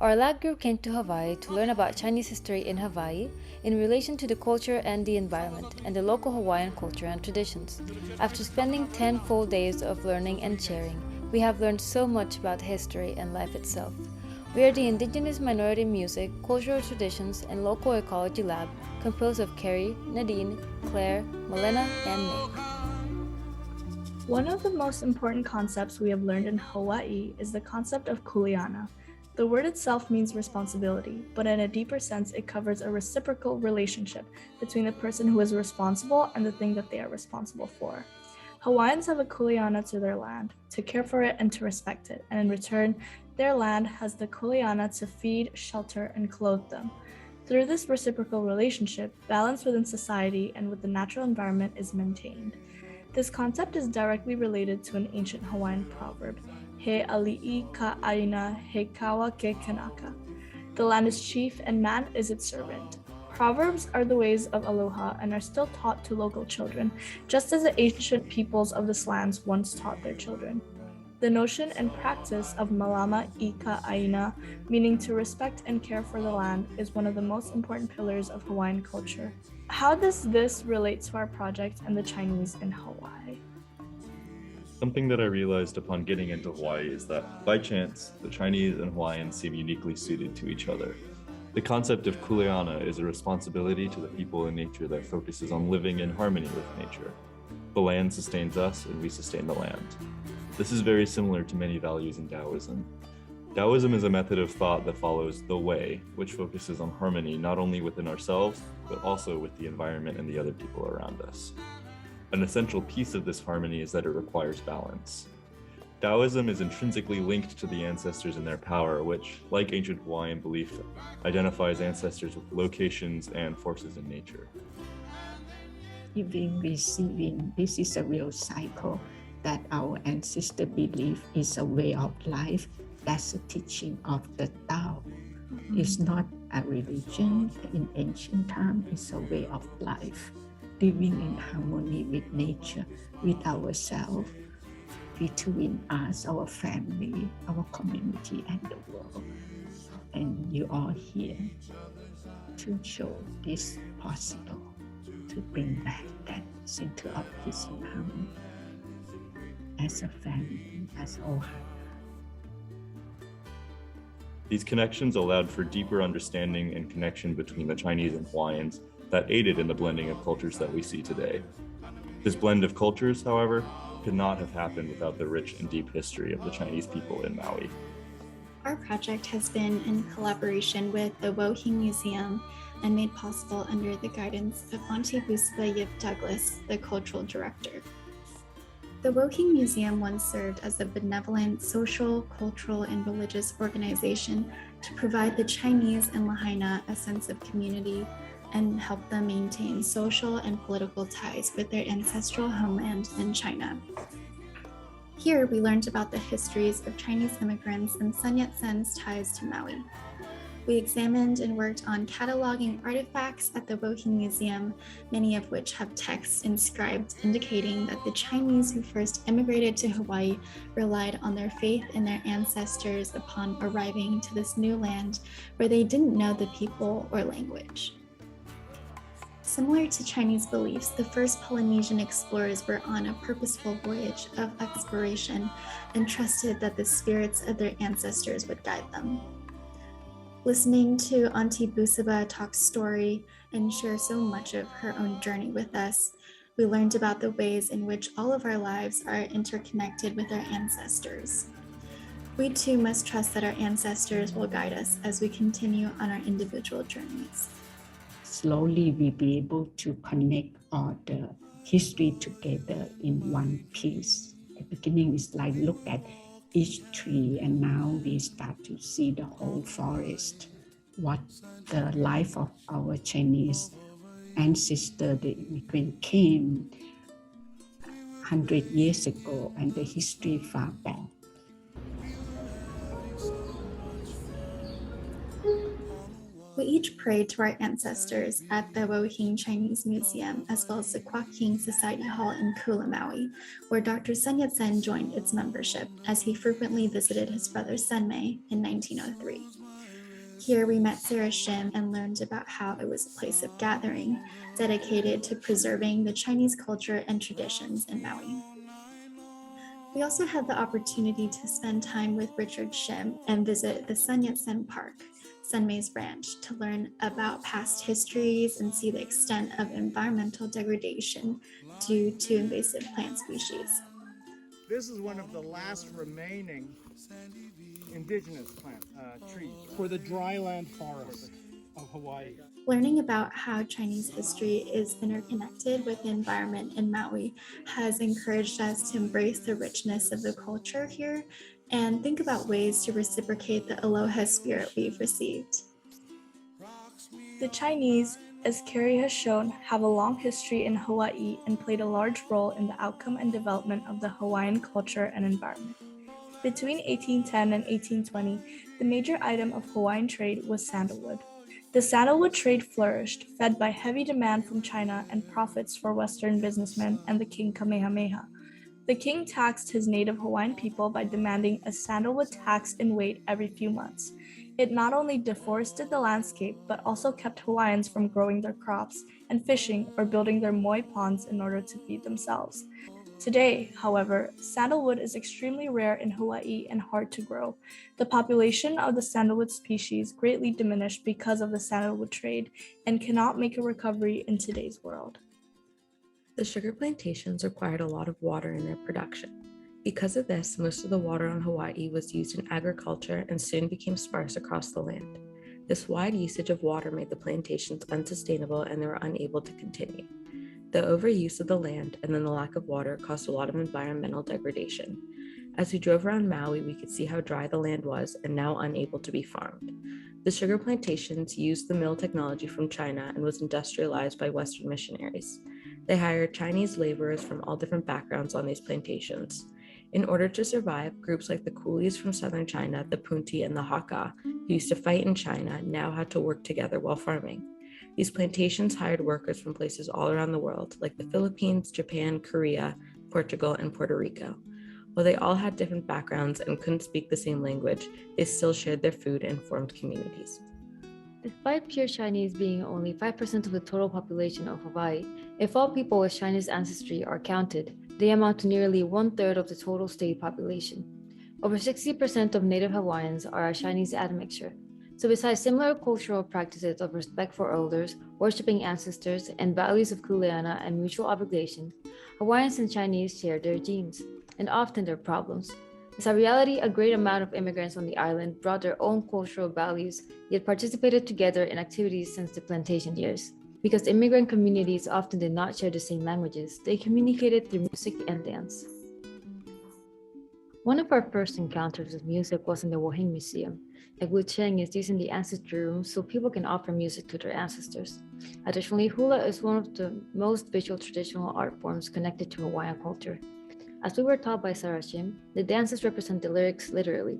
Our lab group came to Hawaii to learn about Chinese history in Hawaii in relation to the culture and the environment and the local Hawaiian culture and traditions. After spending 10 full days of learning and sharing, we have learned so much about history and life itself. We are the Indigenous Minority Music, Cultural Traditions, and Local Ecology Lab composed of Carrie, Nadine, Claire, Melena, and Nick. One of the most important concepts we have learned in Hawaii is the concept of kuleana. The word itself means responsibility, but in a deeper sense, it covers a reciprocal relationship between the person who is responsible and the thing that they are responsible for. Hawaiians have a kuleana to their land, to care for it and to respect it, and in return, their land has the kuleana to feed, shelter, and clothe them. Through this reciprocal relationship, balance within society and with the natural environment is maintained. This concept is directly related to an ancient Hawaiian proverb, He ali'i ka aina he kawa ke kanaka. The land is chief and man is its servant. Proverbs are the ways of aloha and are still taught to local children, just as the ancient peoples of this land once taught their children. The notion and practice of malama I ka aina, meaning to respect and care for the land, is one of the most important pillars of Hawaiian culture. How does this relate to our project and the Chinese in Hawaii? Something that I realized upon getting into Hawaii is that, by chance, the Chinese and Hawaiians seem uniquely suited to each other. The concept of kuleana is a responsibility to the people and nature that focuses on living in harmony with nature. The land sustains us and we sustain the land. This is very similar to many values in Taoism. Taoism is a method of thought that follows the way, which focuses on harmony not only within ourselves, but also with the environment and the other people around us. An essential piece of this harmony is that it requires balance. Taoism is intrinsically linked to the ancestors and their power, which, like ancient Hawaiian belief, identifies ancestors with locations and forces in nature. Giving, receiving, this is a real cycle that our ancestor believe is a way of life. That's the teaching of the Tao. It's not a religion in ancient time, it's a way of life. Living in harmony with nature, with ourselves, between us, our family, our community, and the world. And you are here to show this possible, to bring back that center of peace and harmony as a family, as Ohio. These connections allowed for deeper understanding and connection between the Chinese and Hawaiians that aided in the blending of cultures that we see today. This blend of cultures, however, could not have happened without the rich and deep history of the Chinese people in Maui. Our project has been in collaboration with the Wohi Museum and made possible under the guidance of Auntie BusabiYip Douglas, the cultural director. The Wohi Museum once served as a benevolent social, cultural, and religious organization to provide the Chinese and Lahaina a sense of community and help them maintain social and political ties with their ancestral homeland in China. Here, we learned about the histories of Chinese immigrants and Sun Yat-sen's ties to Maui. We examined and worked on cataloging artifacts at the Wohi Museum, many of which have texts inscribed indicating that the Chinese who first immigrated to Hawaii relied on their faith in their ancestors upon arriving to this new land where they didn't know the people or language. Similar to Chinese beliefs, the first Polynesian explorers were on a purposeful voyage of exploration and trusted that the spirits of their ancestors would guide them. Listening to Auntie Busaba talk story and share so much of her own journey with us, we learned about the ways in which all of our lives are interconnected with our ancestors. We too must trust that our ancestors will guide us as we continue on our individual journeys. Slowly we'll be able to connect all the history together in one piece. At the beginning, it's like look at each tree, and now we start to see the whole forest, what the life of our Chinese ancestor, the immigrant came 100 years ago, and the history far back. We each prayed to our ancestors at the Wohi Chinese Museum, as well as the Kwak Society Hall in Kula, Maui, where Dr. Sun Yat-sen joined its membership as he frequently visited his brother Senmei in 1903. Here we met Sarah Shim and learned about how it was a place of gathering dedicated to preserving the Chinese culture and traditions in Maui. We also had the opportunity to spend time with Richard Shim and visit the Sun Yat-sen Park, Sunmay's Ranch, to learn about past histories and see the extent of environmental degradation due to invasive plant species. This is one of the last remaining indigenous plant trees for the dryland forest of Hawaii. Learning about how Chinese history is interconnected with the environment in Maui has encouraged us to embrace the richness of the culture here and think about ways to reciprocate the aloha spirit we've received. The Chinese, as Carrie has shown, have a long history in Hawaii and played a large role in the outcome and development of the Hawaiian culture and environment. Between 1810 and 1820, the major item of Hawaiian trade was sandalwood. The sandalwood trade flourished, fed by heavy demand from China and profits for Western businessmen and the King Kamehameha. The king taxed his native Hawaiian people by demanding a sandalwood tax in weight every few months. It not only deforested the landscape, but also kept Hawaiians from growing their crops and fishing or building their moi ponds in order to feed themselves. Today, however, sandalwood is extremely rare in Hawaii and hard to grow. The population of the sandalwood species greatly diminished because of the sandalwood trade and cannot make a recovery in today's world. The sugar plantations required a lot of water in their production. Because of this, most of the water on Hawaii was used in agriculture and soon became sparse across the land. This wide usage of water made the plantations unsustainable and they were unable to continue. The overuse of the land and then the lack of water caused a lot of environmental degradation. As we drove around Maui, we could see how dry the land was and now unable to be farmed. The sugar plantations used the mill technology from China and was industrialized by Western missionaries. They hired Chinese laborers from all different backgrounds on these plantations. In order to survive, groups like the coolies from southern China, the Punti and the Hakka, who used to fight in China, now had to work together while farming. These plantations hired workers from places all around the world, like the Philippines, Japan, Korea, Portugal, and Puerto Rico. While they all had different backgrounds and couldn't speak the same language, they still shared their food and formed communities. Despite pure Chinese being only 5% of the total population of Hawaii, if all people with Chinese ancestry are counted, they amount to nearly 1/3 of the total state population. Over 60% of native Hawaiians are a Chinese admixture. So besides similar cultural practices of respect for elders, worshiping ancestors, and values of kuleana and mutual obligation, Hawaiians and Chinese share their genes, and often their problems. As a reality, a great amount of immigrants on the island brought their own cultural values, yet participated together in activities since the plantation years. Because immigrant communities often did not share the same languages, they communicated through music and dance. One of our first encounters with music was in the Wohing Museum. A Cheng is using the ancestry room so people can offer music to their ancestors. Additionally, hula is one of the most visual traditional art forms connected to Hawaiian culture. As we were taught by Sarah Shim, the dances represent the lyrics literally.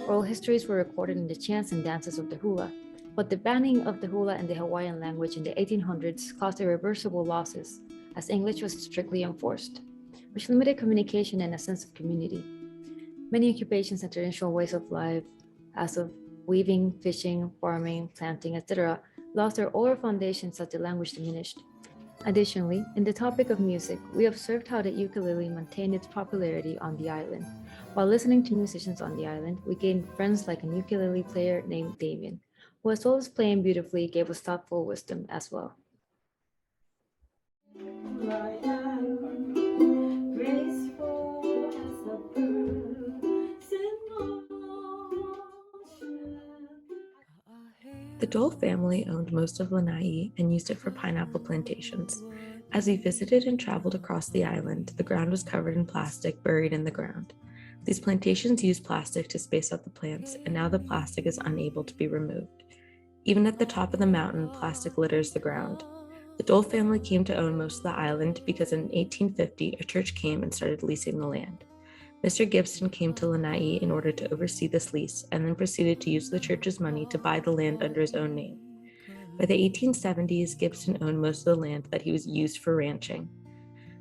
Oral histories were recorded in the chants and dances of the hula, but the banning of the hula in the Hawaiian language in the 1800s caused irreversible losses, as English was strictly enforced, which limited communication and a sense of community. Many occupations and traditional ways of life, as of weaving, fishing, farming, planting, etc., lost their older foundations as the language diminished. Additionally, in the topic of music, we observed how the ukulele maintained its popularity on the island. While listening to musicians on the island, we gained friends like a ukulele player named Damien, who as well as playing beautifully gave us thoughtful wisdom as well. The Dole family owned most of Lanai and used it for pineapple plantations. As we visited and traveled across the island, the ground was covered in plastic buried in the ground. These plantations used plastic to space out the plants, and now the plastic is unable to be removed. Even at the top of the mountain, plastic litters the ground. The Dole family came to own most of the island because in 1850, a church came and started leasing the land. Mr. Gibson came to Lanai in order to oversee this lease and then proceeded to use the church's money to buy the land under his own name. By the 1870s, Gibson owned most of the land that he was used for ranching.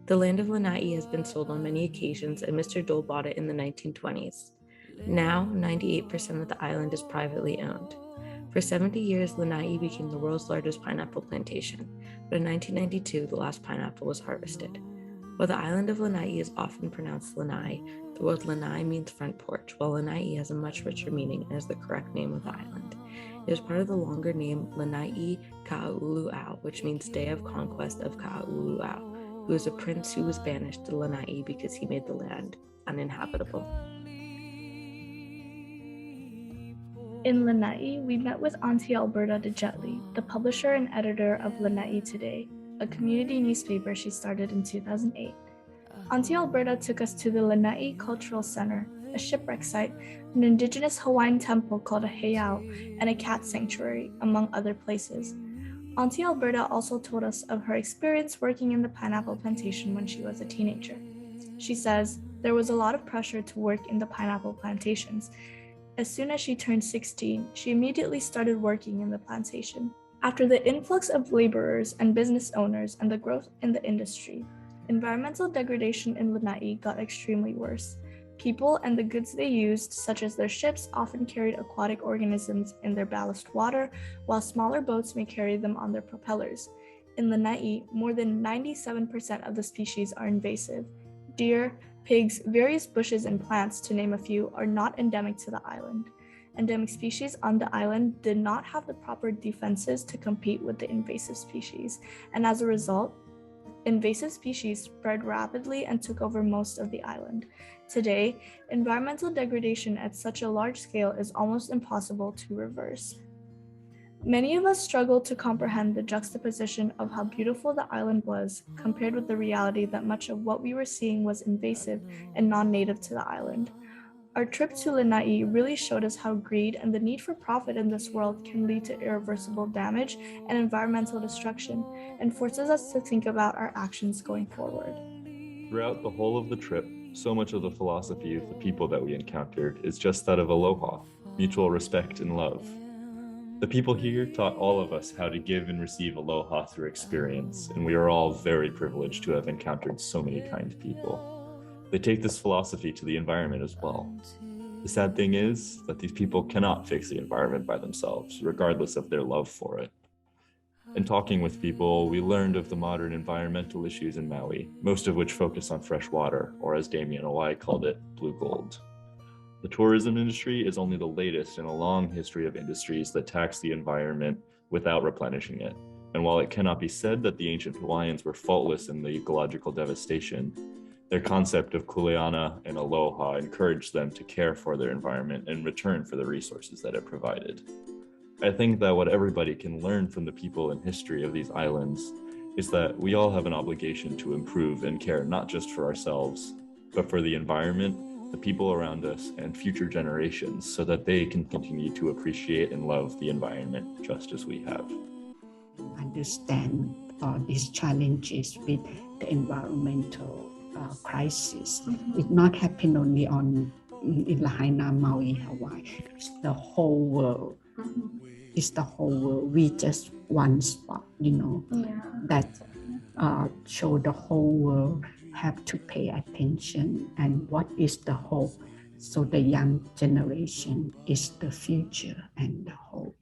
The land of Lanai has been sold on many occasions, and Mr. Dole bought it in the 1920s. Now, 98% of the island is privately owned. For 70 years, Lanai became the world's largest pineapple plantation, but in 1992, the last pineapple was harvested. While the island of Lanai is often pronounced Lanai, the word Lanai means front porch, while Lanai has a much richer meaning and is the correct name of the island. It is part of the longer name Lanai Ka'ulu'au, which means Day of Conquest of Ka'ulu'au, who was a prince who was banished to Lanai because he made the land uninhabitable. In Lanai, we met with Auntie Alberta de Jetley, the publisher and editor of Lanai Today, a community newspaper she started in 2008. Auntie Alberta took us to the Lanai Cultural Center, a shipwreck site, an Indigenous Hawaiian temple called a heiau, and a cat sanctuary, among other places. Auntie Alberta also told us of her experience working in the pineapple plantation when she was a teenager. She says there was a lot of pressure to work in the pineapple plantations. As soon as she turned 16, she immediately started working in the plantation. After the influx of laborers and business owners and the growth in the industry, environmental degradation in Lanai got extremely worse. People and the goods they used, such as their ships, often carried aquatic organisms in their ballast water, while smaller boats may carry them on their propellers. In Lanai, more than 97% of the species are invasive. Deer, pigs, various bushes and plants, to name a few, are not endemic to the island. Endemic species on the island did not have the proper defenses to compete with the invasive species, and as a result, invasive species spread rapidly and took over most of the island. Today, environmental degradation at such a large scale is almost impossible to reverse. Many of us struggle to comprehend the juxtaposition of how beautiful the island was compared with the reality that much of what we were seeing was invasive and non-native to the island. Our trip to Lanai really showed us how greed and the need for profit in this world can lead to irreversible damage and environmental destruction, and forces us to think about our actions going forward. Throughout the whole of the trip, so much of the philosophy of the people that we encountered is just that of aloha, mutual respect and love. The people here taught all of us how to give and receive aloha through experience, and we are all very privileged to have encountered so many kind people. They take this philosophy to the environment as well. The sad thing is that these people cannot fix the environment by themselves, regardless of their love for it. In talking with people, we learned of the modern environmental issues in Maui, most of which focus on fresh water, or as Damien Owai called it, blue gold. The tourism industry is only the latest in a long history of industries that tax the environment without replenishing it. And while it cannot be said that the ancient Hawaiians were faultless in the ecological devastation, their concept of kuleana and aloha encouraged them to care for their environment in return for the resources that it provided. I think that what everybody can learn from the people and history of these islands is that we all have an obligation to improve and care not just for ourselves, but for the environment, the people around us, and future generations, so that they can continue to appreciate and love the environment just as we have. Understand these challenges with the environmental crisis. It not happen only in Lahaina, Maui, Hawaii. It's the whole world. It's the whole world. We just one spot, that show the whole world have to pay attention, and what is the hope. So the young generation is the future and the hope.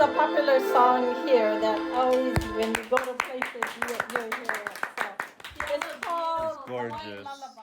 a popular song here that always, when you go to places, you hear it. So it's called Gorgeous.